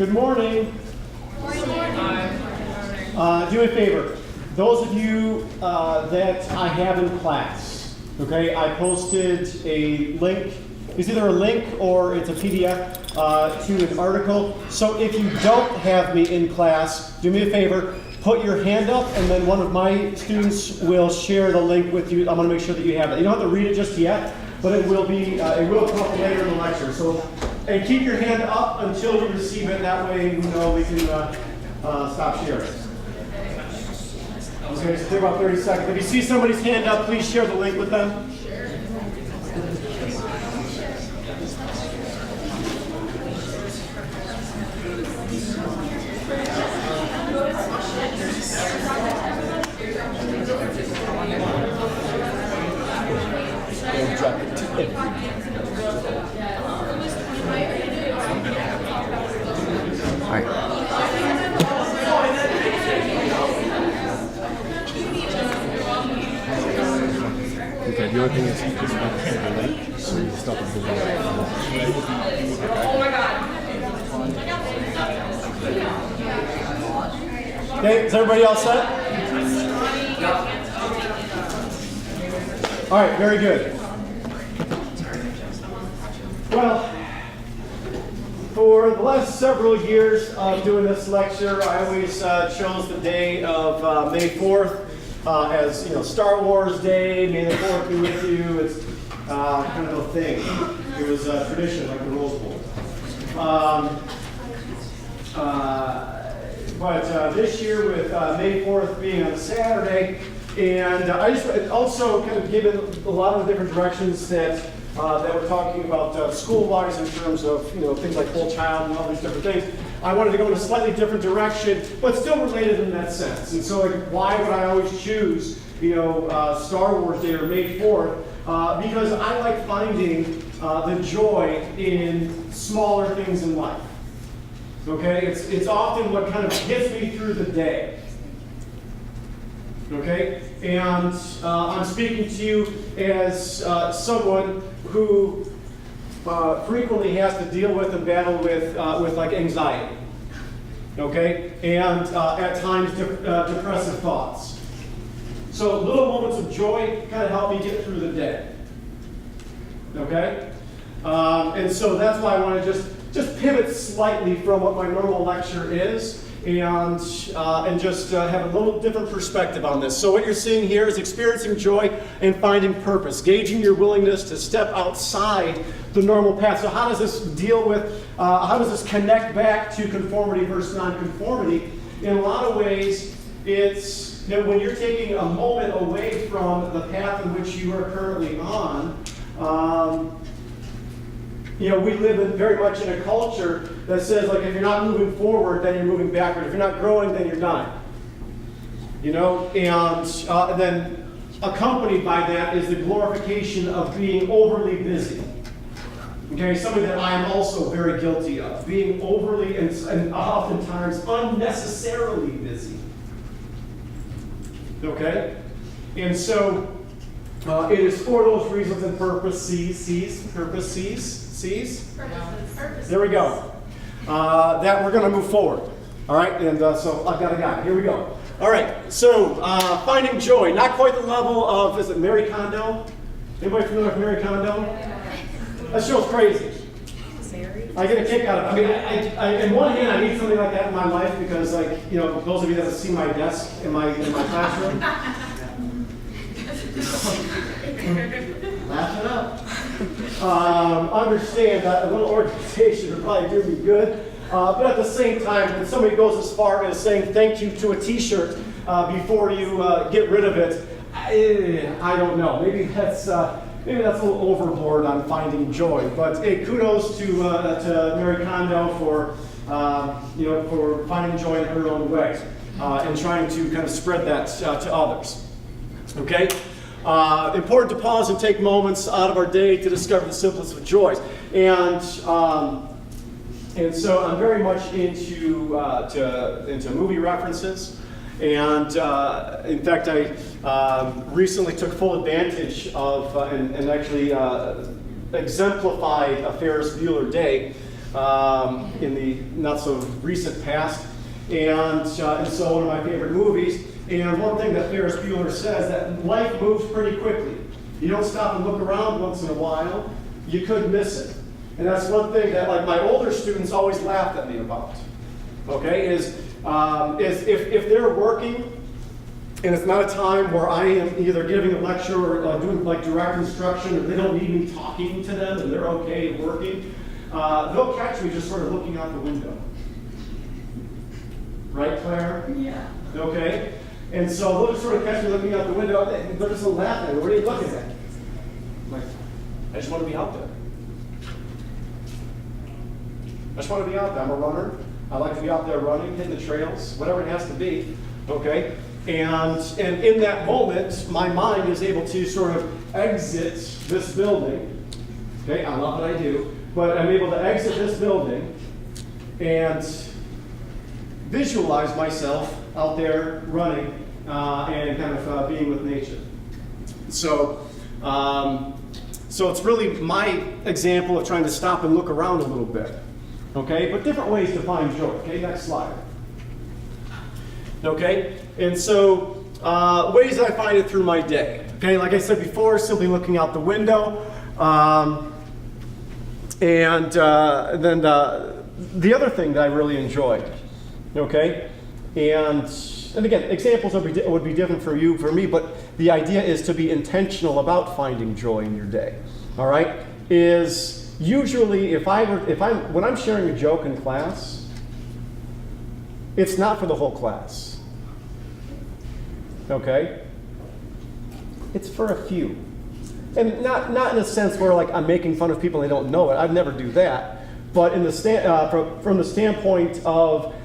Good morning. Good morning. Do me a favor. Those of you that I have in class, okay, I posted a link. It's either a link or it's a PDF to an article. So if you don't have me in class, do me a favor, put your hand up, and then one of my students will share the link with you. I'm going to make sure that you have it. You don't have to read it just yet, but it will be it will come up later in the lecture. So, and keep your hand up until you receive it. That way, we know we can stop sharing. Okay, so take about 30 seconds. If you see somebody's hand up, please share the link with them. Okay, the only thing is you just want to share the link, so you stop at the link. Oh my God. Okay, is everybody all set? All right, very good. Well, for the last several years of doing this lecture, I always chose the day of May 4th as, you know, Star Wars Day. May the 4th be with you. It's kind of a thing. It was a tradition, like the Rose Bowl. But this year, with May 4th being on a Saturday, and I just also kind of given a lot of different directions that we're talking about school-wise in terms of, you know, things like whole child and all these different things. I wanted to go in a slightly different direction, but still related in that sense. And so, like, why would I always choose, you know, Star Wars Day or May 4th? Because I like finding the joy in smaller things in life. Okay, it's often what kind of gets me through the day. Okay, and I'm speaking to you as someone who frequently has to deal with and battle with like anxiety. Okay, and at times depressive thoughts. So little moments of joy kind of help me get through the day. Okay, and so that's why I want to just pivot slightly from what my normal lecture is, and just have a little different perspective on this. So what you're seeing here is experiencing joy and finding purpose, gauging your willingness to step outside the normal path. So how does this deal with, how does this connect back to conformity versus nonconformity? In a lot of ways, it's that when you're taking a moment away from the path in which you are currently on, you know, we live very much in a culture that says, like, if you're not moving forward, then you're moving backward. If you're not growing, then you're done. You know, and then accompanied by that is the glorification of being overly busy. Okay, something that I am also very guilty of, being overly and oftentimes unnecessarily busy. Okay, and so it is for those reasons and purposes. There we go. That we're going to move forward. All right, and so I've got a guy. Here we go. All right, so finding joy, not quite the level of, is it Marie Kondo? Anybody familiar with Marie Kondo? That show's crazy. I get a kick out of it. I mean, in one hand, I need something like that in my life because, like, you know, those of you that have seen my desk in my classroom. Laugh it up. Understand that a little organization would probably do me good, but at the same time, when somebody goes as far as saying thank you to a T-shirt before you get rid of it, I don't know. Maybe that's a little overboard on finding joy. But hey, kudos to Marie Kondo for you know, for finding joy in her own way and trying to kind of spread that to others. Okay. Important to pause and take moments out of our day to discover the simplest of joys. And so I'm very much into movie references. And in fact, I recently took full advantage of and actually exemplified a Ferris Bueller day in the not so recent past, and so one of my favorite movies. And one thing that Ferris Bueller says, that life moves pretty quickly. You don't stop and look around once in a while, you could miss it. And that's one thing that like my older students always laughed at me about. Okay, is if they're working and it's not a time where I am either giving a lecture or doing like direct instruction, or they don't need me talking to them and they're okay working, they'll catch me just sort of looking out the window. Right, Claire? Yeah. Okay? And so they'll just sort of catch me looking out the window, and they're just laughing at me. What are you looking at? I'm like, I just want to be out there. I just want to be out there. I'm a runner. I like to be out there running, hitting the trails, whatever it has to be. Okay? And in that moment, my mind is able to sort of exit this building. Okay? I love what I do. But I'm able to exit this building and visualize myself out there running and kind of being with nature. So it's really my example of trying to stop and look around a little bit. Okay, but different ways to find joy. Okay, next slide. Okay, and so ways that I find it through my day. Okay, like I said before, simply looking out the window. And then the other thing that I really enjoy. Okay, and again, examples would be different for you, for me, but the idea is to be intentional about finding joy in your day. All right, is usually when I'm sharing a joke in class, it's not for the whole class. Okay, it's for a few, and not in a sense where like I'm making fun of people and they don't know it. I'd never do that, but in the from the standpoint of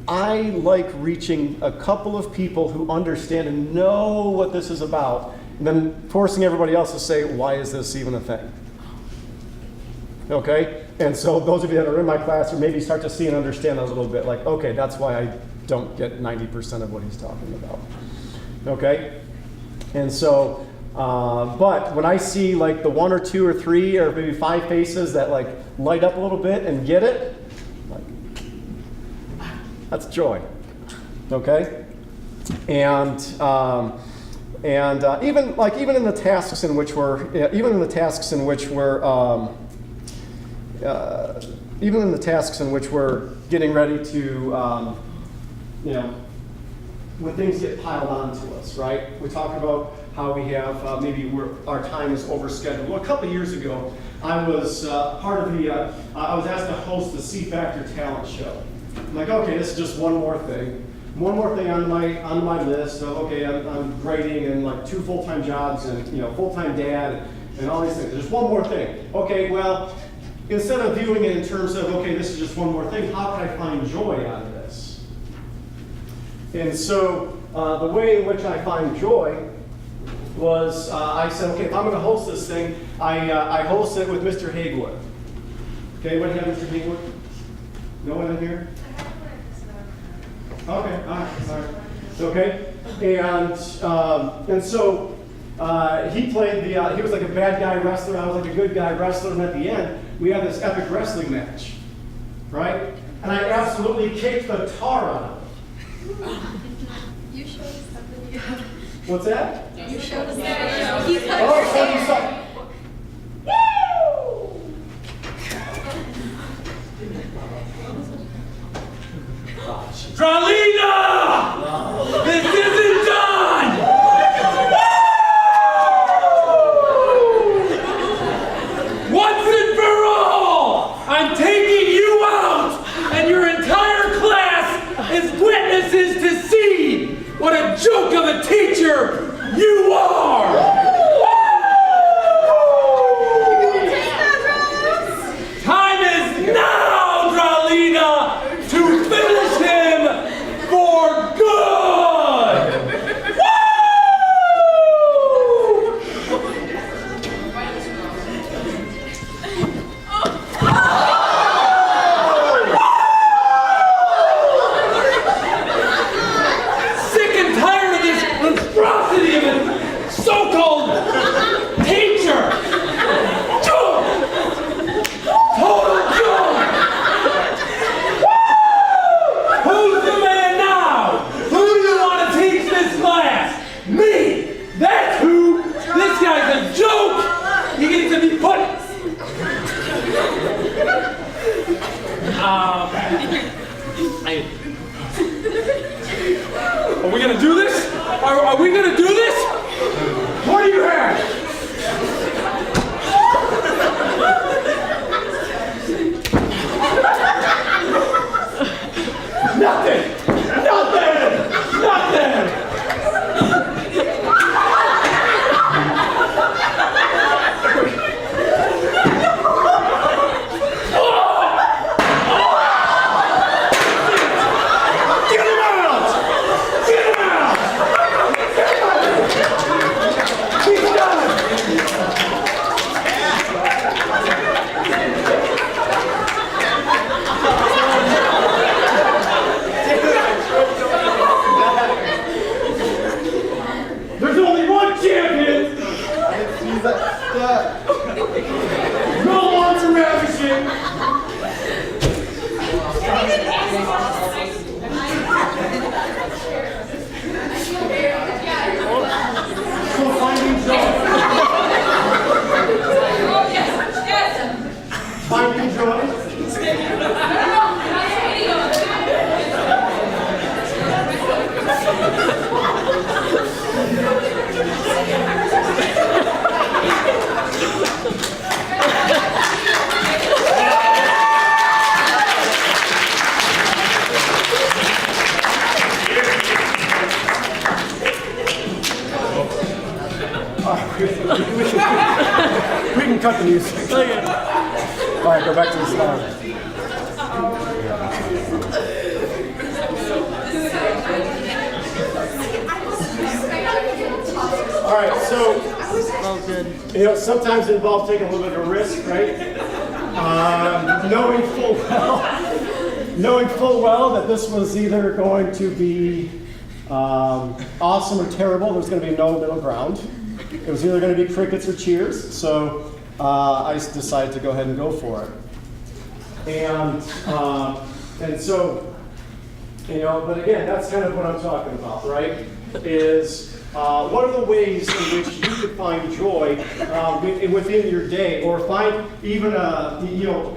I like reaching a couple of people who understand and know what this is about, and then forcing everybody else to say, why is this even a thing? Okay? And so those of you that are in my class, or maybe start to see and understand a little bit, like, okay, that's why I don't get 90% of what he's talking about. Okay? And so, but when I see like the 1 or 2 or 3 or maybe 5 faces that like light up a little bit and get it, that's joy, okay? And even in the tasks in which we're getting ready to when things get piled onto us, right? We talk about how we have our time is overscheduled. Well, a couple of years ago, I was part of I was asked to host the C Factor talent show. I'm like, okay, this is just one more thing on my list. Of, okay, I'm grading and like 2 full-time jobs and full-time dad and all these things. Just one more thing. Okay, well, instead of viewing it in terms of okay, this is just one more thing, how can I find joy out of this? And so the way in which I find joy was I said, okay, if I'm going to host this thing, I host it with Mr. Haywood. Okay, what do you have, Mr. Haywood? No one in here? Okay, all right. Okay, and so he played he was like a bad guy wrestler, I was like a good guy wrestler, and at the end, we had this epic wrestling match, right? And I absolutely kicked the tar out of him. You showed us that video. What's that? You showed us that video. He's like, Oh, you saw. Drallos! This isn't done! Once and for all, I'm taking you out, and your entire class is witnesses to see what a joke of a teacher you are! Time is now, Drallos, to finish him Are we gonna do this? Are we gonna do this? What do you have? Nothing! Nothing! Nothing! There's only one champion! No longer ravishing! So finding joy. Finding joy. We can cut the music. All right, go back to the slide. All right, so sometimes it involves taking a little bit of a risk, right? Knowing full well that this was either going to be awesome or terrible. There's going to be no middle ground. It was either going to be crickets or cheers, so I decided to go ahead and go for it. And so, but again, that's kind of what I'm talking about, right? Is what are the ways in which you could find joy within your day, or find even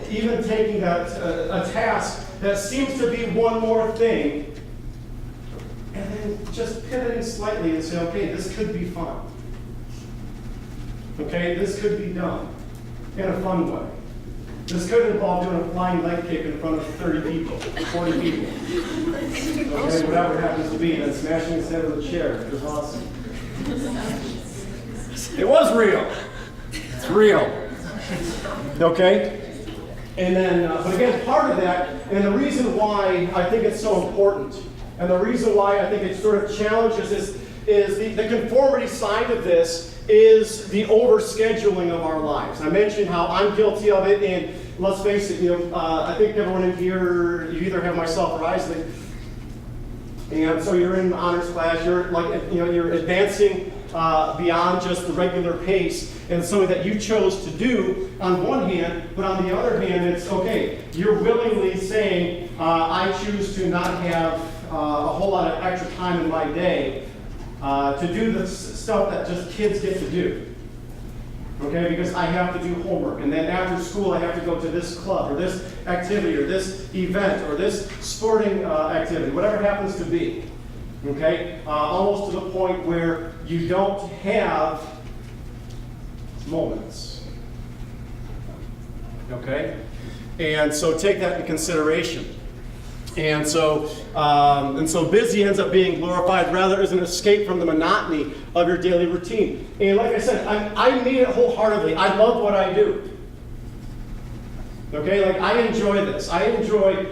even taking a task that seems to be one more thing, and then just pivoting slightly and say, okay, this could be fun. Okay, this could be done in a fun way. This could involve doing a flying leg kick in front of 30 people, 40 people. Okay, whatever it happens to be, and then smashing his head with a chair. It was awesome. It was real. It's real. Okay? And then, but again, part of that, and the reason why I think it's so important, and the reason why I think it sort of challenges is the conformity side of this is the overscheduling of our lives. I mentioned how I'm guilty of it, and let's face it, I think everyone in here, you either have myself or Isley, and so you're in honors class, you're you're advancing beyond just the regular pace, and something that you chose to do on one hand, but on the other hand, it's okay, you're willingly saying, I choose to not have a whole lot of extra time in my day to do the stuff that just kids get to do. Okay, because I have to do homework, and then after school I have to go to this club, or this activity, or this event, or this sporting activity, whatever it happens to be. Okay, almost to the point where you don't have moments. Okay, and so take that into consideration. And so busy ends up being glorified rather as an escape from the monotony of your daily routine. And like I said, I mean it wholeheartedly. I love what I do. Okay, like I enjoy this. I enjoy,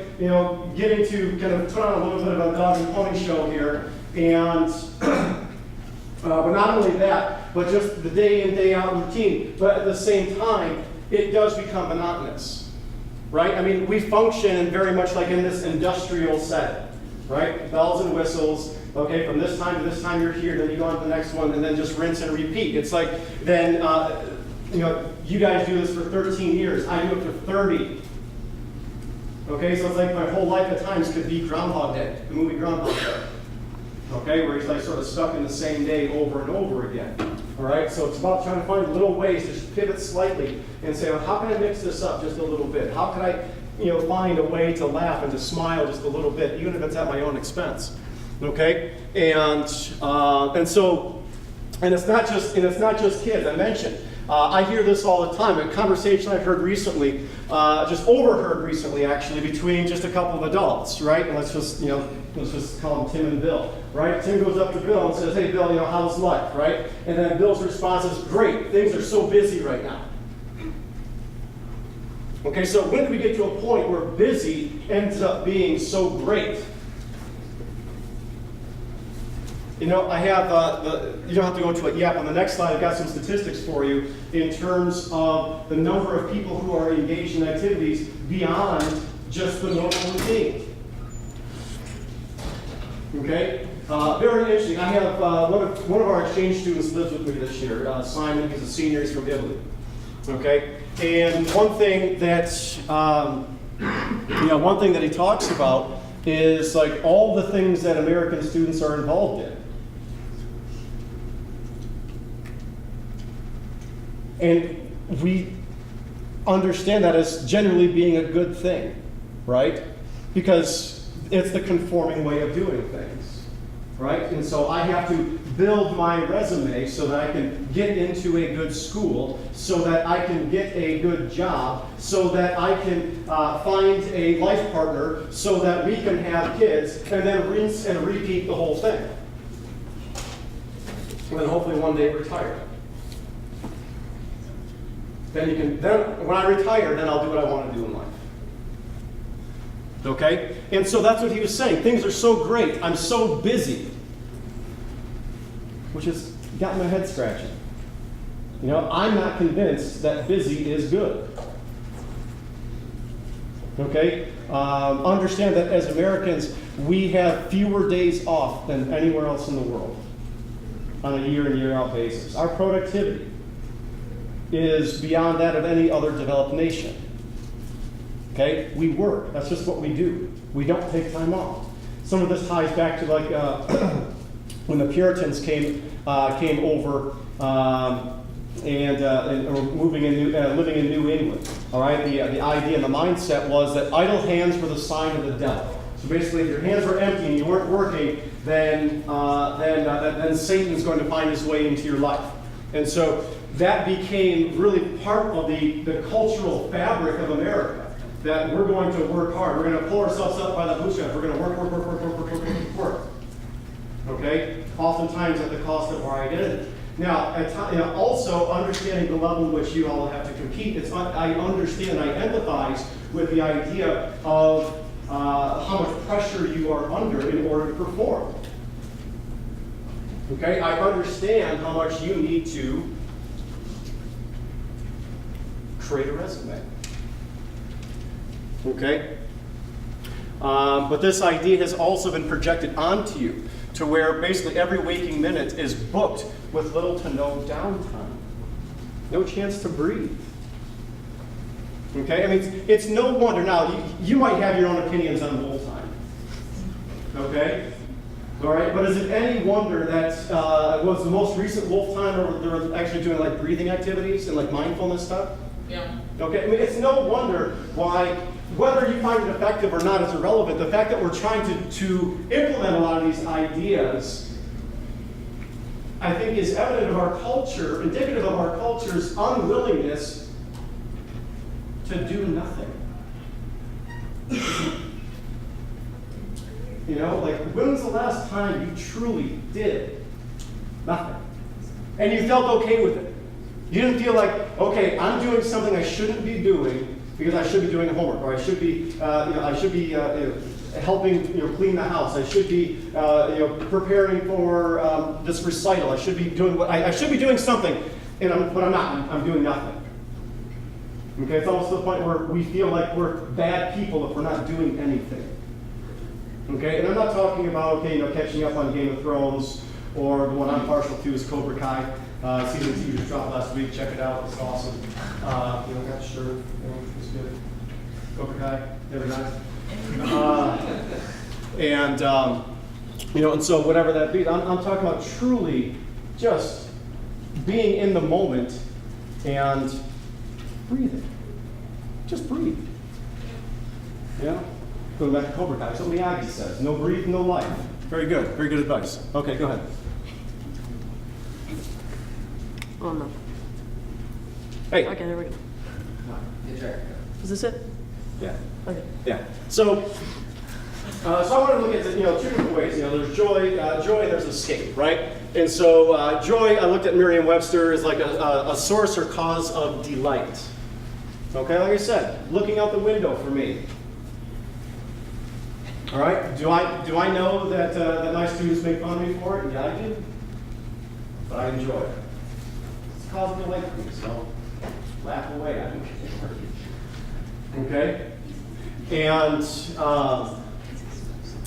getting to kind of put on a little bit of a dog and pony show here. And, but not only that, but just the day in, day out routine. But at the same time, it does become monotonous. Right? I mean, we function very much like in this industrial setting, right? Bells and whistles, okay, from this time to this time you're here, then you go on to the next one, and then just rinse and repeat. It's like, then, you guys do this for 13 years, I do it for 30. Okay, so it's like my whole life at times could be Groundhog Day, the movie Groundhog Day. Okay, where he's like sort of stuck in the same day over and over again. All right, so it's about trying to find little ways to just pivot slightly and say, well, how can I mix this up just a little bit? How can I, find a way to laugh and to smile just a little bit, even if it's at my own expense? Okay, and it's not just kids. I mentioned. I hear this all the time. A conversation I've heard recently, just overheard recently, actually, between just a couple of adults, right? And let's just call them Tim and Bill, right? Tim goes up to Bill and says, "Hey, Bill, how's life, right?" And then Bill's response is, "Great, things are so busy right now." Okay, so when do we get to a point where busy ends up being so great? I have, you don't have to go into it yet. On the next slide, I've got some statistics for you in terms of the number of people who are engaged in activities beyond just the normal routine. Okay? Very interesting. I have one of our exchange students lives with me this year, Simon. He's a senior. He's from Italy. Okay? And one thing that, one thing that he talks about is like all the things that American students are involved in. And we understand that as generally being a good thing, right? Because it's the conforming way of doing things, right? And so I have to build my resume so that I can get into a good school, so that I can get a good job, so that I can find a life partner, so that we can have kids, and then rinse and repeat the whole thing. And then hopefully one day retire. Then when I retire, then I'll do what I want to do in life. Okay? And so that's what he was saying. Things are so great. I'm so busy. Which has got my head scratching. I'm not convinced that busy is good. Okay? Understand that as Americans, we have fewer days off than anywhere else in the world on a year in, year out basis. Our productivity is beyond that of any other developed nation. Okay? We work. That's just what we do. We don't take time off. Some of this ties back to like when the Puritans came over and were living in New England. All right, the idea and the mindset was that idle hands were the sign of the devil. So basically, if your hands were empty and you weren't working, then Satan's going to find his way into your life. And so that became really part of the cultural fabric of America. That we're going to work hard. We're going to pull ourselves up by the bootstraps. We're going to work. Okay? Oftentimes at the cost of our identity. Now, also understanding the level in which you all have to compete, I understand, I empathize with the idea of how much pressure you are under in order to perform. Okay? I understand how much you need to create a resume. Okay? But this idea has also been projected onto you to where basically every waking minute is booked with little to no downtime. No chance to breathe. Okay? I mean, it's no wonder. Now, you might have your own opinions on Wolf time. Okay? All right? But is it any wonder that was the most recent Wolf time where they were actually doing like breathing activities and like mindfulness stuff? Yeah. Okay? I mean, it's no wonder why, whether you find it effective or not is irrelevant. The fact that we're trying to implement a lot of these ideas, I think, is evident of our culture, indicative of our culture's unwillingness to do nothing. Like, when was the last time you truly did nothing? And you felt okay with it? You didn't feel like, okay, I'm doing something I shouldn't be doing because I should be doing homework, or I should be helping clean the house. I should be preparing for this recital. I should be doing I should be doing something, but I'm not. I'm doing nothing. Okay, it's almost to the point where we feel like we're bad people if we're not doing anything. Okay, and I'm not talking about catching up on Game of Thrones, or the one I'm partial to is Cobra Kai. Season 2 just dropped last week. Check it out. It's awesome. Got the shirt. It's good. Cobra Kai. Every night. And so whatever that be, I'm talking about truly just being in the moment and breathing. Just breathe. Yeah? Going back to Cobra Kai, so Miyagi says, no breathe, no life. Very good advice. Okay, go ahead. Oh no. Hey. Okay, there we go. Is this it? Yeah. Okay. Yeah. So I wanted to look at two different ways. There's joy, and there's escape, right? And so joy, I looked at Merriam-Webster, is like a source or cause of delight. Okay, like I said, looking out the window for me. All right. Do I know that that my students make fun of me for it? Yeah, I do. But I enjoy it. It's a cause of delight for me. So laugh away. I don't care. Okay.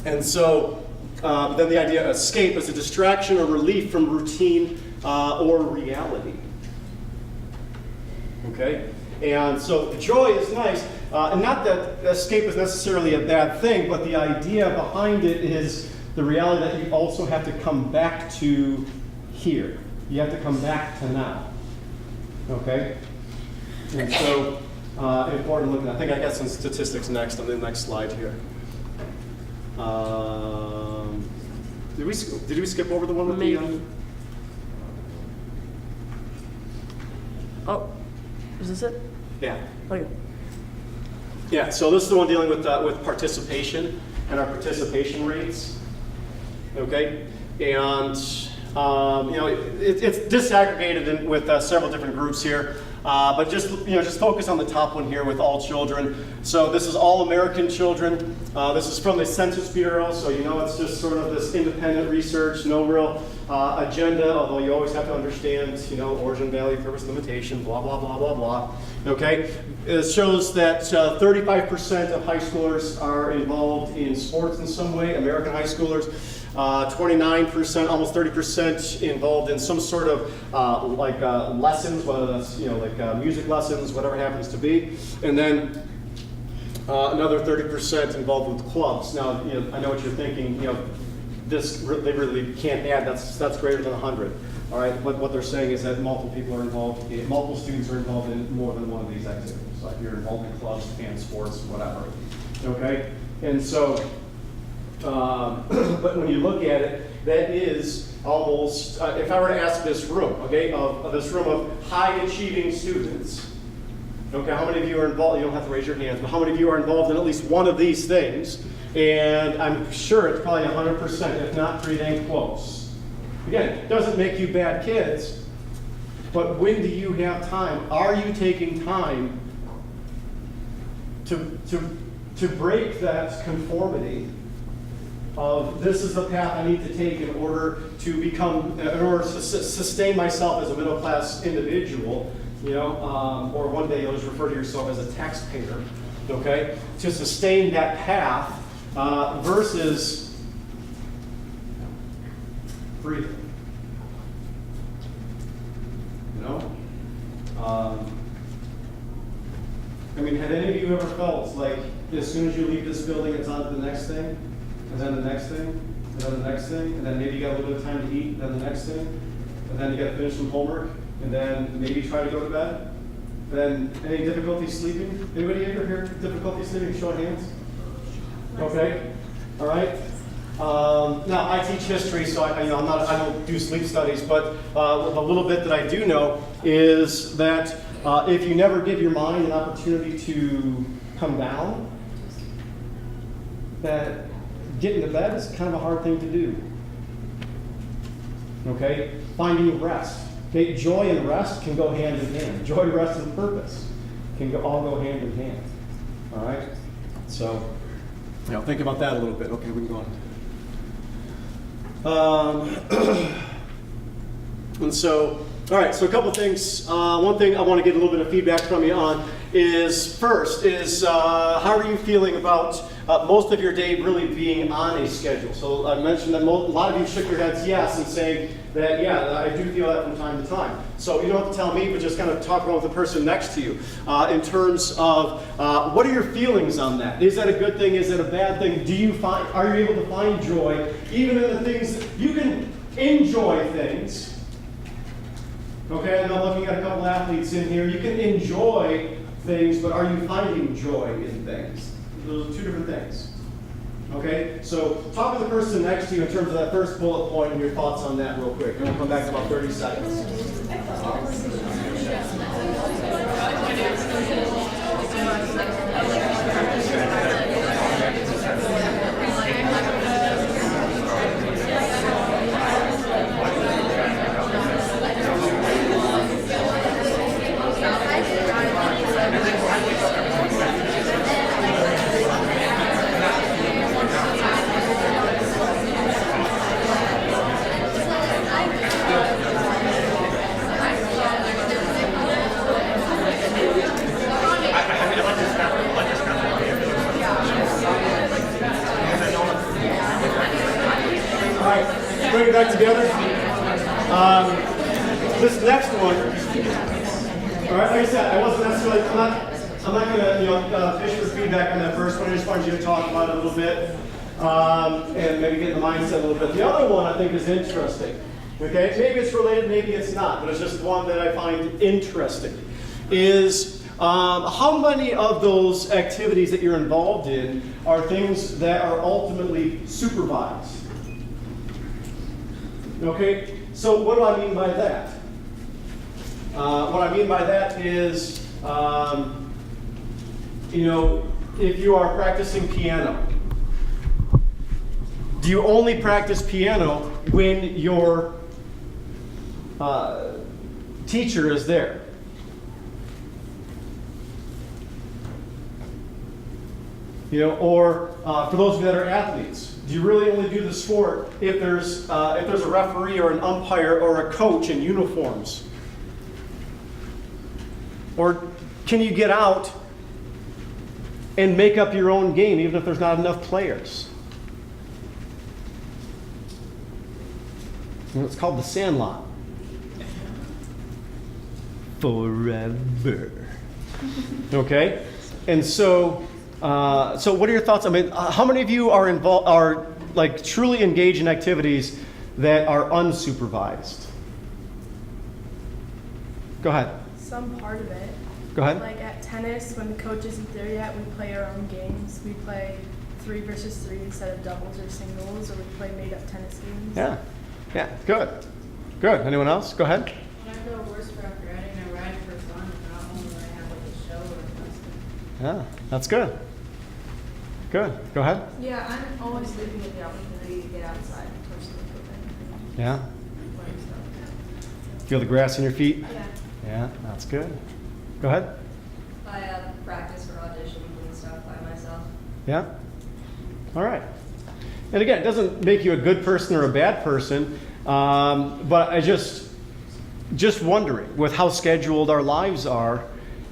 And so then the idea of escape is a distraction or relief from routine or reality. Okay? And so joy is nice, and not that escape is necessarily a bad thing, but the idea behind it is the reality that you also have to come back to here. You have to come back to now. Okay? And so important looking. I think I got some statistics next on the next slide here. Did we skip over the one with Maybe. the? Oh, is this it? Yeah. Okay. Yeah. So this is the one dealing with participation and our participation rates. Okay, and it's disaggregated with several different groups here. But just focus on the top one here with all children. So this is all American children. This is from the Census Bureau, so it's just sort of this independent research, no real agenda, although you always have to understand, origin, value, purpose, limitation, blah, blah, blah, blah, blah. Okay? It shows that 35% of high schoolers are involved in sports in some way, American high schoolers. 29%, almost 30% involved in some sort of lessons, whether that's music lessons, whatever it happens to be, and then another 30% involved with clubs. Now, I know what you're thinking. They really can't add. That's greater than 100. All right. But what they're saying is that multiple students are involved in more than one of these activities. Like you're involved in clubs and sports, whatever. Okay. And so. But when you look at it, that is almost, if I were to ask this room, okay, of this room of high-achieving students, okay, how many of you are involved? You don't have to raise your hands, but how many of you are involved in at least one of these things? And I'm sure it's probably 100%, if not pretty dang close. Again, it doesn't make you bad kids, but when do you have time? Are you taking time to break that conformity of this is the path I need to take in order to sustain myself as a middle class individual, or one day you'll just refer to yourself as a taxpayer, okay? To sustain that path versus breathing. Had any of you ever felt like as soon as you leave this building, it's on to the next thing? And then the next thing, and then the next thing, and then maybe you got a little bit of time to eat, and then the next thing, and then you got to finish some homework, and then maybe try to go to bed. And then any difficulty sleeping? Anybody ever hear difficulty sleeping? Show of hands. Okay. All right. Now I teach history, so I don't do sleep studies, but the little bit that I do know is that if you never give your mind an opportunity to come down, that getting to bed is kind of a hard thing to do. Okay? Finding rest. Okay? Joy and rest can go hand in hand. Joy, rest, and purpose can all go hand in hand. All right? So, think about that a little bit. Okay, we can go on. And so, all right, so a couple things. One thing I want to get a little bit of feedback from you on is how are you feeling about most of your day really being on a schedule? So I mentioned that a lot of you shook your heads yes and saying that, yeah, I do feel that from time to time. So you don't have to tell me, but just kind of talk about with the person next to you in terms of what are your feelings on that? Is that a good thing? Is it a bad thing? Are you able to find joy even in the things that you can enjoy things? Okay, and I'm looking at a couple athletes in here. You can enjoy things, but are you finding joy in things? Those are two different things. Okay, so talk to the person next to you in terms of that first bullet point and your thoughts on that real quick. And we'll come back in about 30 seconds. Bring it back together. This next one, all right, like I said, I wasn't necessarily, I'm not going to fish for feedback on that first one. I just wanted you to talk about it a little bit and maybe get in the mindset a little bit. The other one I think is interesting. Okay, maybe it's related, maybe it's not, but it's just one that I find interesting. Is how many of those activities that you're involved in are things that are ultimately supervised? Okay, so what do I mean by that? What I mean by that is, if you are practicing piano, do you only practice piano when your teacher is there? Or for those of you that are athletes, do you really only do the sport if there's a referee or an umpire or a coach in uniforms? Or can you get out and make up your own game even if there's not enough players? It's called the Sandlot. Forever. Okay? And so what are your thoughts? I mean, how many of you are like truly engaged in activities that are unsupervised? Go ahead. Some part of it. Go ahead. Like at tennis, when the coach isn't there yet, we play our own games. We play 3 versus 3 instead of doubles or singles, or we play made-up tennis games. Yeah. Yeah. Good. Good. Anyone else? Go ahead. When I feel worse for after riding, I ride for fun, and not only when I have like a show or a lesson. Yeah. That's good. Good. Go ahead. Yeah, I'm always looking at the opportunity to get outside and touch the equipment. Yeah. Learn stuff. Feel the grass in your feet? Yeah. Yeah. That's good. Go ahead. I practice for auditions and stuff by myself. Yeah? All right. And again, it doesn't make you a good person or a bad person, but I just wondering, with how scheduled our lives are,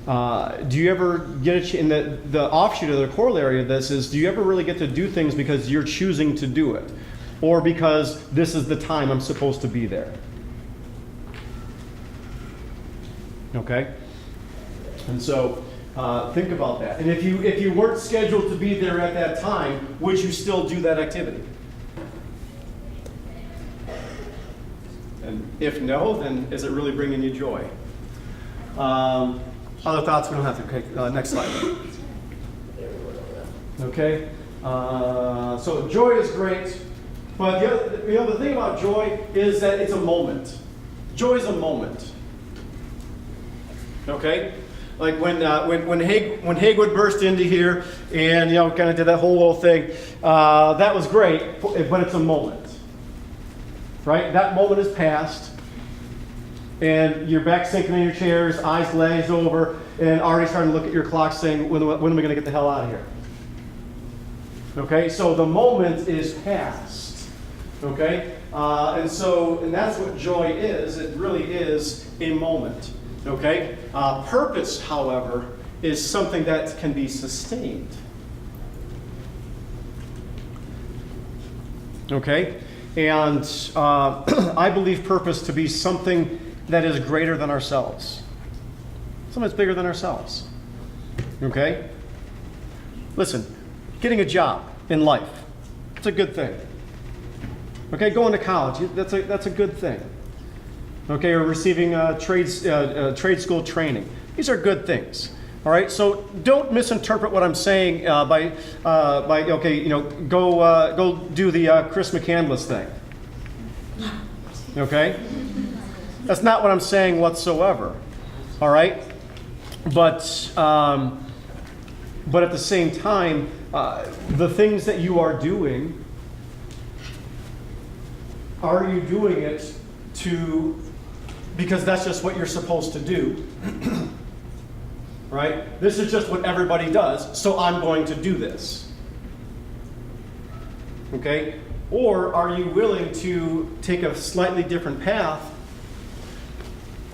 do you ever get in the offshoot of the corollary of this is, do you ever really get to do things because you're choosing to do it? Or because this is the time I'm supposed to be there? Okay? And so think about that. And if you weren't scheduled to be there at that time, would you still do that activity? And if no, then is it really bringing you joy? Other thoughts? We don't have to. Okay, next slide. Okay. So joy is great, but the thing about joy is that it's a moment. Joy is a moment. Okay. Like when Haywood burst into here and kind of did that whole little thing, that was great, but it's a moment, right? That moment is past, and you're back sinking in your chairs, eyes glazed over, and already starting to look at your clock, saying, "When are we going to get the hell out of here?" Okay, so the moment is past. Okay, and that's what joy is. It really is a moment. Okay? Purpose, however, is something that can be sustained. Okay? And I believe purpose to be something that is greater than ourselves. Something that's bigger than ourselves. Okay? Listen, getting a job in life, it's a good thing. Okay? Going to college, that's a good thing. okay, or receiving trade school training. These are good things. All right, so don't misinterpret what I'm saying by okay, you know, go do the Chris McCandless thing. Okay, that's not what I'm saying whatsoever. All right, but at the same time, the things that you are doing, are you doing it because that's just what you're supposed to do? Right? This is just what everybody does, so I'm going to do this. Okay? Or are you willing to take a slightly different path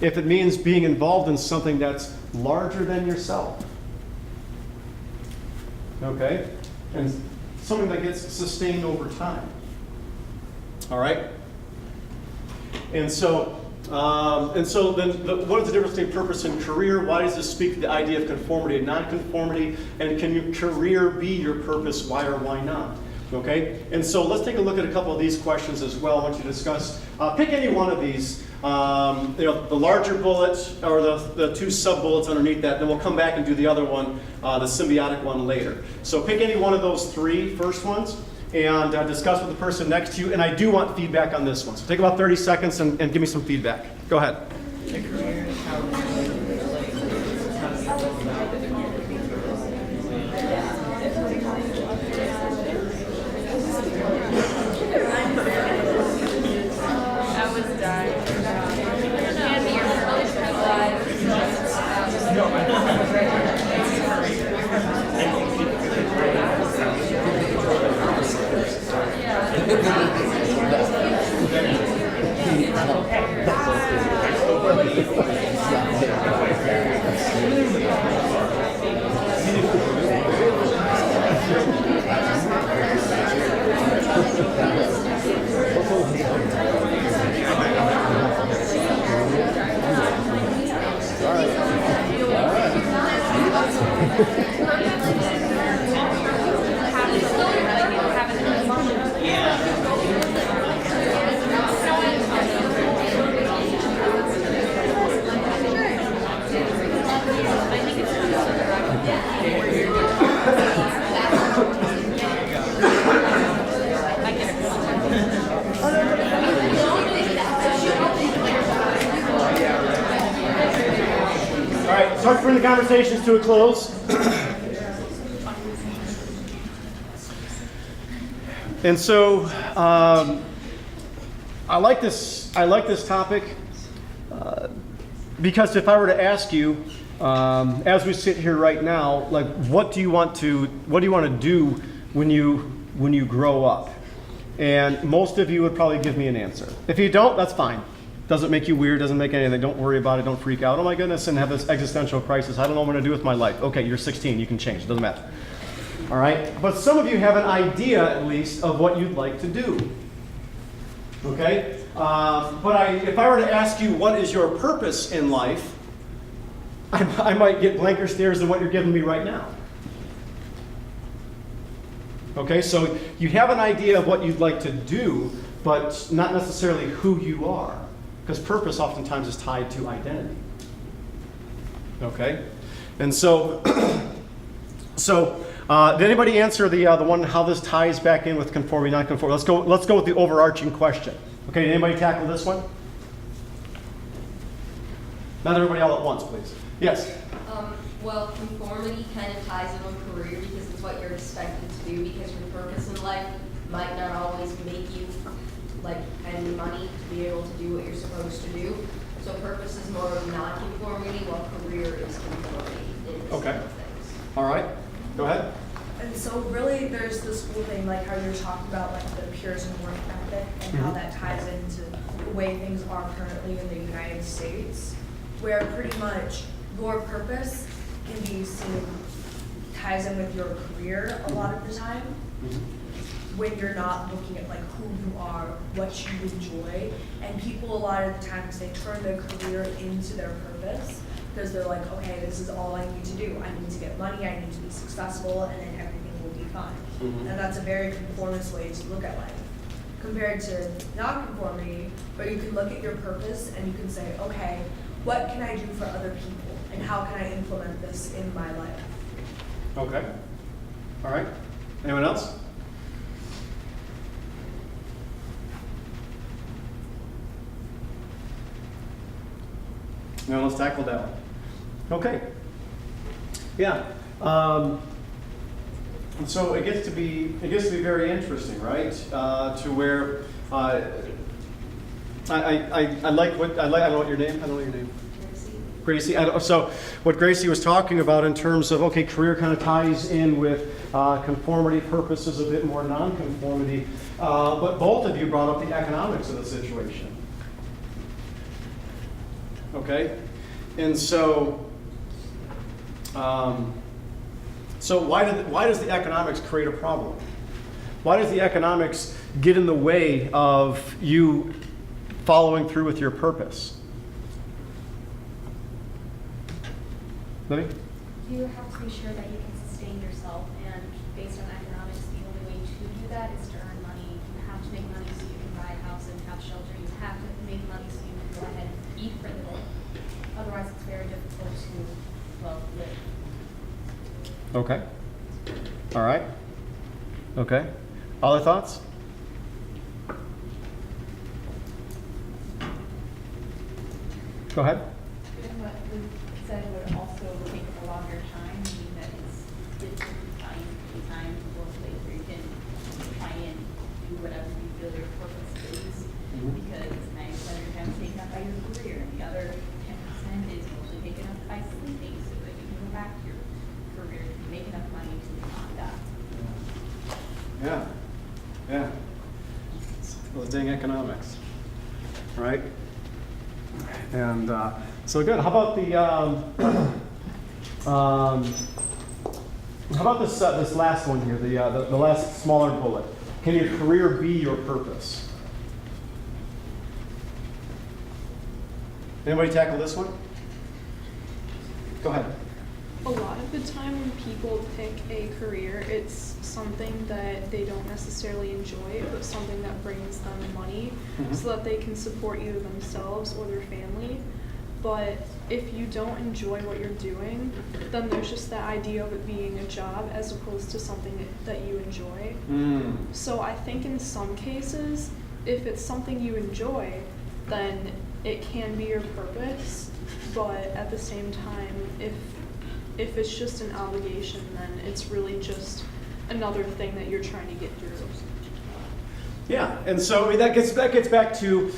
if it means being involved in something that's larger than yourself? Okay? And something that gets sustained over time. All right? And so then what is the difference between purpose and career? Why does this speak to the idea of conformity and non-conformity? And can your career be your purpose? Why or why not? Okay? And so let's take a look at a couple of these questions as well. I want you to discuss. Pick any one of these. You know, the larger bullet or the two sub-bullets underneath that. Then we'll come back and do the other one, the symbiotic one, later. So pick any one of those three first ones and discuss with the person next to you. And I do want feedback on this one. So take about 30 seconds and give me some feedback. Go ahead. I was dying. Hand me your Start to bring the conversations to a close. And so I like this topic because if I were to ask you, as we sit here right now, like what do you want to do when you grow up? And most of you would probably give me an answer. If you don't, that's fine. Doesn't make you weird, doesn't make anything. Don't worry about it, don't freak out. Oh my goodness, and have this existential crisis. I don't know what I'm going to do with my life. Okay, you're 16, you can change, it doesn't matter. All right? But some of you have an idea, at least, of what you'd like to do. Okay? But if I were to ask you, what is your purpose in life, I might get blanker stares than what you're giving me right now. Okay, so you have an idea of what you'd like to do, but not necessarily who you are. Because purpose oftentimes is tied to identity. Okay? And so, did anybody answer the one how this ties back in with conformity, non-conformity? Let's go with the overarching question. Okay, did anybody tackle this one? Not everybody all at once, please. Yes? Well, conformity kind of ties in with career because it's what you're expected to do because your purpose in life might not always make you like any money to be able to do what you're supposed to do. So purpose is more of non-conformity while career is conformity in this Okay. kind of things. All right. Go ahead. And so really there's this whole thing like how you're talking about like the Puritan work ethic and how that ties into the way things are currently in the United States, where pretty much your purpose can be seen ties in with your career a lot of the time. When you're not looking at like who you are, what you enjoy, and people a lot of the times they turn their career into their purpose because they're like, okay, this is all I need to do. I need to get money, I need to be successful, and then everything will be fine. And that's a very conformist way to look at life. compared to nonconformity, where you can look at your purpose and you can say, okay, what can I do for other people and how can I implement this in my life? Okay. All right. Anyone else? Now let's tackle that one. Okay. Yeah. So it gets to be very interesting, right? To where I like what I don't know what your name. I don't know your name. Gracie. So what Gracie was talking about in terms of, okay, career kind of ties in with conformity, purpose is a bit more non-conformity. But both of you brought up the economics of the situation. Okay? And so, why does the economics create a problem? Why does the economics get in the way of you following through with your purpose? Libby? You have to be sure that you can sustain yourself, and based on economics, the only way to do that is to earn money. You have to make money so you can buy a house and have shelter. You have to make money so you can go ahead and eat for the day. Otherwise, it's very difficult to, well, live. Okay. All right. Okay. Other thoughts? Go ahead. And what was said would also take a longer time, meaning that it's difficult to find the time to go place where you can try and do whatever you feel your purpose is. Because 90% of your time is taken up by your career, and the other 10% is mostly taken up by sleeping, so that you can go back to your career, you can make enough money to live on that. Yeah. Yeah. Those dang economics. Right? And so good. How about the how about this this last one here, the last smaller bullet? Can your career be your purpose? Anybody tackle this one? Go ahead. A lot of the time when people pick a career, it's something that they don't necessarily enjoy, but something that brings them money so that they can support either themselves or their family. But if you don't enjoy what you're doing, then there's just that idea of it being a job as opposed to something that you enjoy. So I think in some cases, if it's something you enjoy, then it can be your purpose. But at the same time, if it's just an obligation, then it's really just another thing that you're trying to get through. Yeah, and so I mean, that goes back to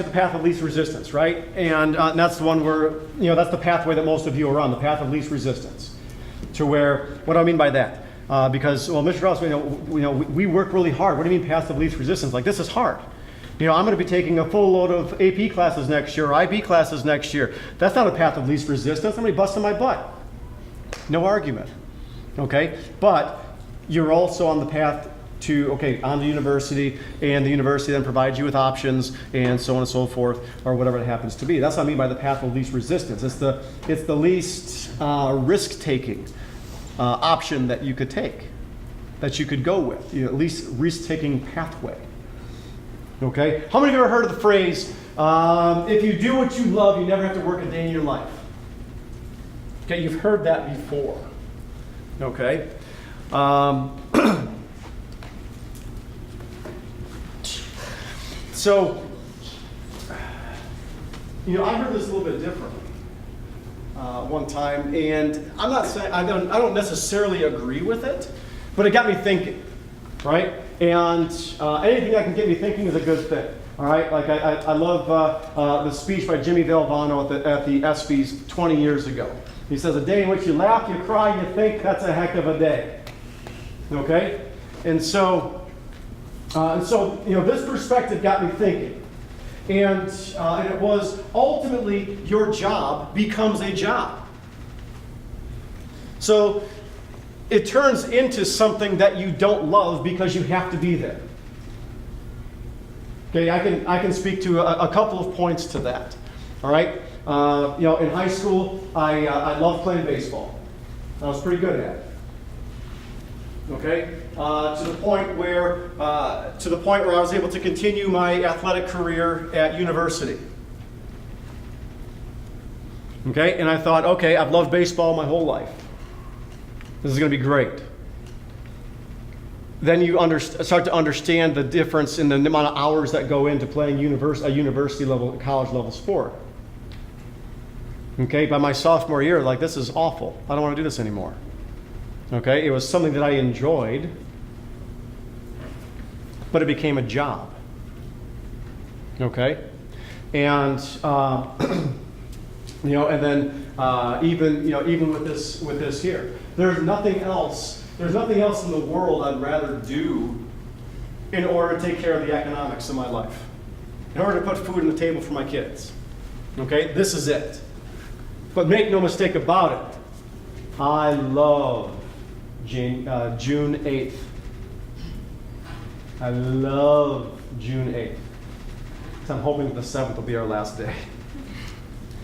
the path of least resistance, right? And that's the one where that's the pathway that most of you are on, the path of least resistance. To where, what do I mean by that? Because Mr. Drallos, we work really hard. What do you mean path of least resistance? Like, this is hard. I'm going to be taking a full load of AP classes next year, or IB classes next year. That's not a path of least resistance. I'm going to be busting my butt. No argument. Okay? But you're also on the path to, on the university, and the university then provides you with options, and so on and so forth, or whatever it happens to be. That's what I mean by the path of least resistance. It's the least risk-taking option that you could take, that you could go with, least risk-taking pathway. Okay? How many of you have ever heard of the phrase, if you do what you love, you never have to work a day in your life? Okay, you've heard that before. Okay? So, I heard this a little bit differently one time, and I'm not saying I don't necessarily agree with it, but it got me thinking, right? And anything that can get me thinking is a good thing. All right, like I love the speech by Jimmy Valvano at the ESPYs 20 years ago. He says, "A day in which you laugh, you cry, you think, that's a heck of a day." Okay, and so this perspective got me thinking, and it was ultimately your job becomes a job. So it turns into something that you don't love because you have to be there. Okay, I can speak to a couple of points to that. All right, in high school, I loved playing baseball. I was pretty good at it. Okay, to the point where I was able to continue my athletic career at university. Okay, and I thought, okay, I've loved baseball my whole life. This is going to be great. Then you start to understand the difference in the amount of hours that go into playing a university level, college level sport. Okay, by my sophomore year, like, this is awful. I don't want to do this anymore. Okay, it was something that I enjoyed, but it became a job. Okay, and and then even with this here, there's nothing else in the world I'd rather do in order to take care of the economics of my life, in order to put food on the table for my kids. Okay, this is it. But make no mistake about it, I love June 8th. I love June 8th. So I'm hoping the 7th will be our last day.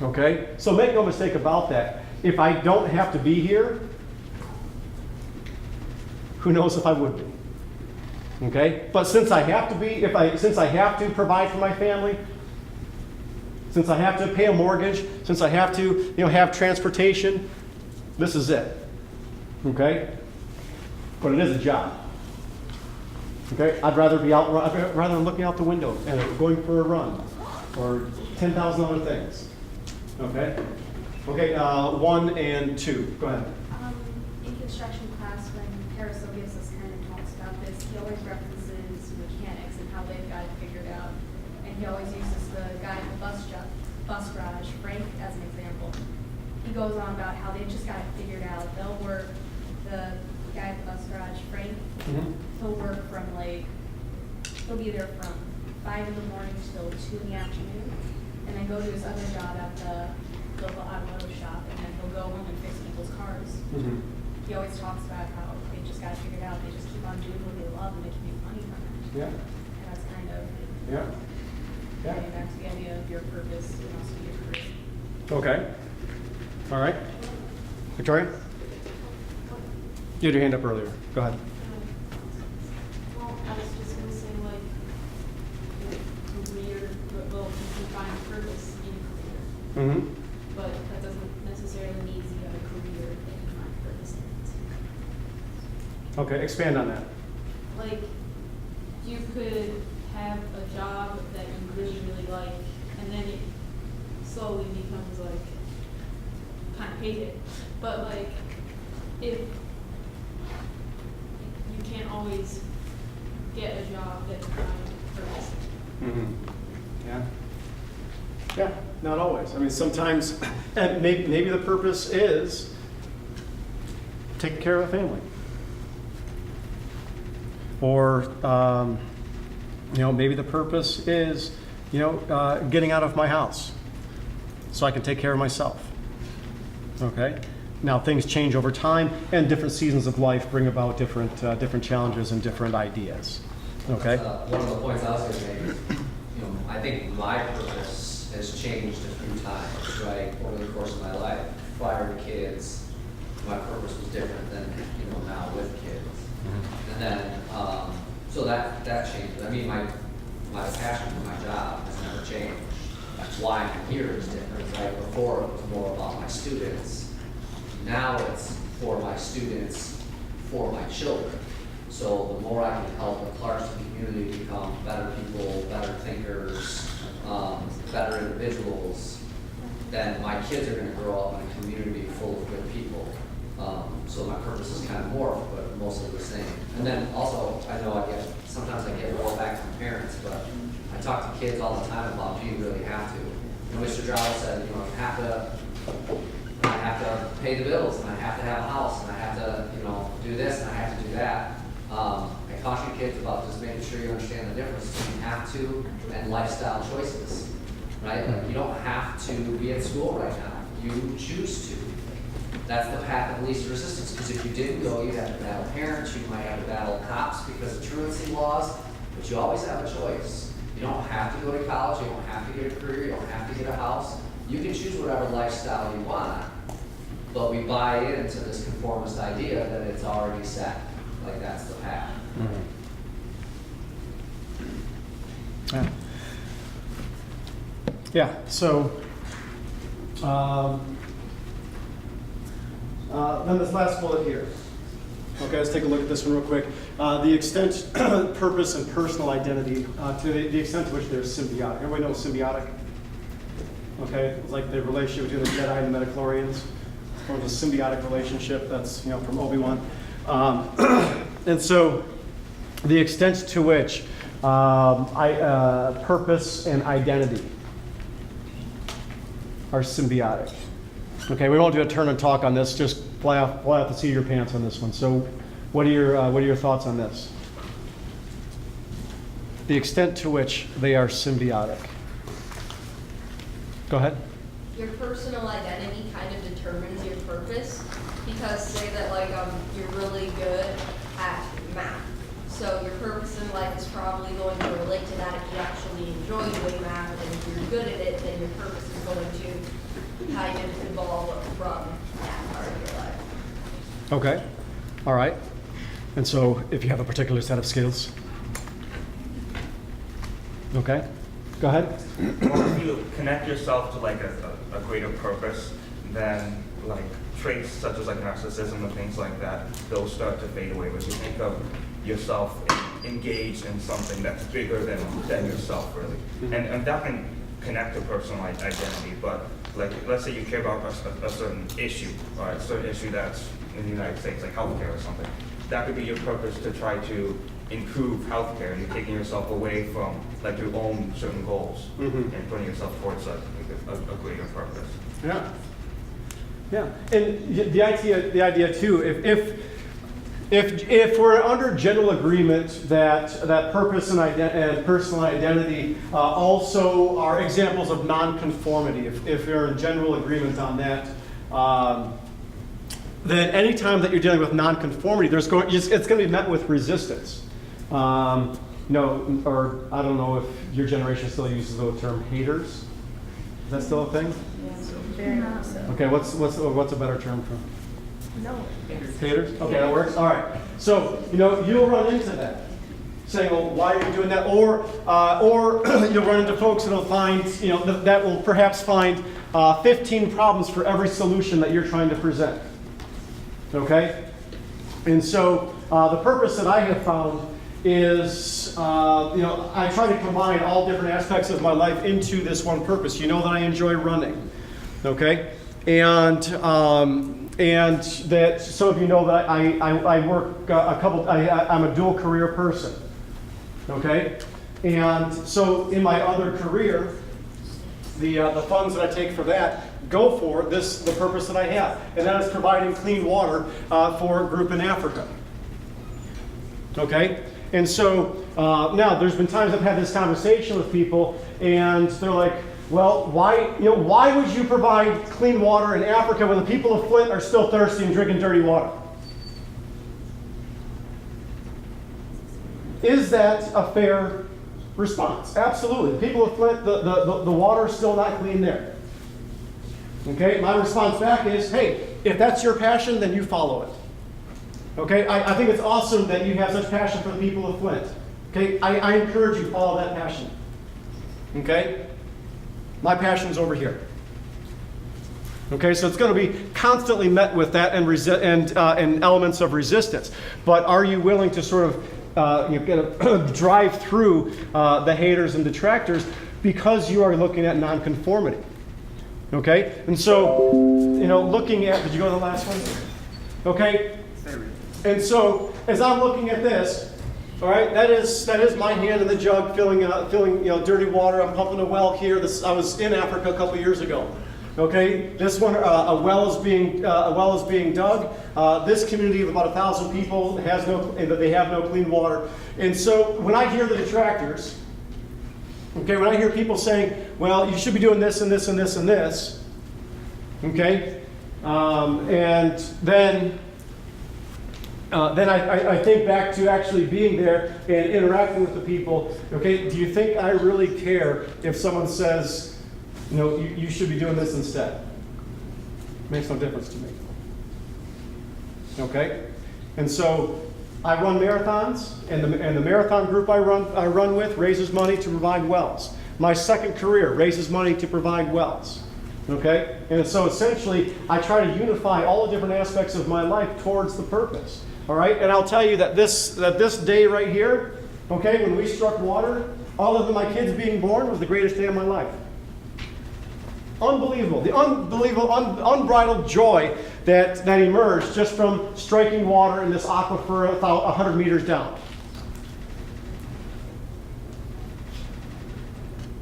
Okay? So make no mistake about that. If I don't have to be here, who knows if I would be. Okay? But since I have to be, since I have to provide for my family, since I have to pay a mortgage, since I have to, have transportation, this is it. Okay? But it is a job. Okay? I'd rather be out, rather than looking out the window and going for a run or 10,000 other things. Okay? Okay, 1 and 2. Go ahead. In construction class, when Paracelsus kind of talks about this, he always references mechanics and how they've got it figured out. And he always uses the guy in the bus garage, Frank, as an example. He goes on about how they've just got it figured out. They'll work, the guy at the bus garage, Frank, he'll work from he'll be there from 5 in the morning till 2 in the afternoon, and then go to his other job at the local automotive shop, and then he'll go home and fix people's cars. He always talks about how they just got it figured out. They just keep on doing what they love, and they can make money from it. Yeah. And that's kind of Yeah. getting back to the idea of your purpose and also your career. Okay. All right. Victoria? You had your hand up earlier. Go ahead. Well, I was just gonna say, career, well, you can find purpose in career. But that doesn't necessarily mean you have a career that you find purpose in. Okay, expand on that. You could have a job that you really, really like, and then it slowly becomes kind of hate it. But if you can't always get a job that you find purpose in. Yeah. Yeah, not always. I mean, sometimes, and maybe the purpose is taking care of a family. Or, maybe the purpose is, getting out of my house so I can take care of myself. Okay? Now, things change over time, and different seasons of life bring about different challenges and different ideas. Okay? One of the points I was going to make is, I think my purpose has changed a few times, right, over the course of my life. Prior to kids, my purpose was different than, now with kids. And then, so that changed. I mean, my passion for my job has never changed. That's why I'm here is different, right? Before it was more about my students. Now it's for my students, for my children. So the more I can help the Clarkston community become better people, better thinkers, better individuals, then my kids are going to grow up in a community full of good people. So my purpose is kind of morphed, but mostly the same. And then also, I know sometimes I get more back from parents, but I talk to kids all the time about, do you really have to? Mr. Drallos said, I have to pay the bills, and I have to have a house, and I have to, do this, and I have to do that. I caution kids about just making sure you understand the difference between have to and lifestyle choices, right? You don't have to be in school right now. You choose to. That's the path of least resistance, because if you didn't go, you'd have to battle parents, you might have to battle cops because of truancy laws, but you always have a choice. You don't have to go to college, you don't have to get a career, you don't have to get a house. You can choose whatever lifestyle you want, but we buy into this conformist idea that it's already set. like that's the path. Yeah. Yeah, so, then this last bullet here. Okay, let's take a look at this one real quick. The extent, purpose, and personal identity, to the extent to which they're symbiotic. Everybody knows symbiotic? Okay, it's like the relationship between the Jedi and the midichlorians. Or the symbiotic relationship, that's, from Obi-Wan. And so, the extent to which purpose and identity are symbiotic. Okay, we won't do a turn and talk on this. Just fly out the seat of your pants on this one. So, what are your thoughts on this? The extent to which they are symbiotic. Go ahead. Your personal identity kind of determines your purpose, because say that like you're really good at math. So your purpose in life is probably going to relate to that if you actually enjoy doing math, and if you're good at it, then your purpose is going to kind of evolve from that part of your life. Okay. All right. And so if you have a particular set of skills. Okay. Go ahead. Well, if you connect yourself to like a greater purpose, then like traits such as like narcissism and things like that, those start to fade away. But you think of yourself engaged in something that's bigger than yourself, really. And that can connect to personal identity. But like, let's say you care about a certain issue, right? A certain issue that's in the United States, like healthcare or something. That could be your purpose to try to improve healthcare, and you're taking yourself away from like your own certain goals and putting yourself towards a greater purpose. Yeah. Yeah. And the idea too, if we're under general agreement that purpose and personal identity also are examples of nonconformity, if you're in general agreement on that, then any time that you're dealing with nonconformity, it's going to be met with resistance. Or I don't know if your generation still uses the term haters. Is that still a thing? Very much so. Okay, what's a better term for? No. Haters? Okay, that works. All right. So you'll run into that, saying, "Well, why are you doing that?" Or you'll run into folks that'll find, that will perhaps find 15 problems for every solution that you're trying to present. Okay, and so the purpose that I have found is, I try to combine all different aspects of my life into this one purpose. You know that I enjoy running. Okay, and that some of you know that I work I'm a dual career person. Okay, and so in my other career, the funds that I take for that go for the purpose that I have, and that is providing clean water for a group in Africa. Okay, and so now there's been times I've had this conversation with people, and they're like, "Well, why would you provide clean water in Africa when the people of Flint are still thirsty and drinking dirty water?" Is that a fair response? Absolutely. The people of Flint, the water is still not clean there. Okay, my response back is, hey, if that's your passion, then you follow it. Okay, I think it's awesome that you have such passion for the people of Flint. Okay, I encourage you to follow that passion. Okay, my passion's over here. Okay, so it's going to be constantly met with that and elements of resistance. But are you willing to sort of drive through the haters and detractors because you are looking at nonconformity? Okay, and so, looking at, did you go to the last one? Okay, and so as I'm looking at this, all right, that is my hand in the jug filling dirty water. I'm pumping a well here. I was in Africa a couple years ago. Okay, this one a well is being dug. This community of about 1,000 people they have no clean water, and so when I hear the detractors. Okay, when I hear people saying, well, you should be doing this and this and this and this, okay, and then I think back to actually being there and interacting with the people. Okay, do you think I really care if someone says, you should be doing this instead? Makes no difference to me. Okay, and so I run marathons, and the marathon group I run with raises money to provide wells. My second career raises money to provide wells. Okay? And so essentially, I try to unify all the different aspects of my life towards the purpose. All right? And I'll tell you that this day right here, okay, when we struck water, other than my kids being born, was the greatest day of my life. Unbelievable. The unbelievable, unbridled joy that emerged just from striking water in this aquifer about 100 meters down.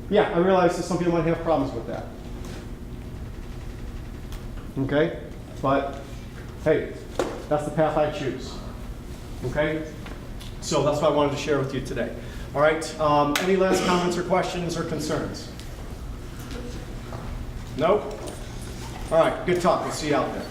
Yeah, I realize that some people might have problems with that. Okay? But, hey, that's the path I choose. Okay? So that's what I wanted to share with you today. All right? Any last comments or questions or concerns? No? All right, good talk. We'll see you out there.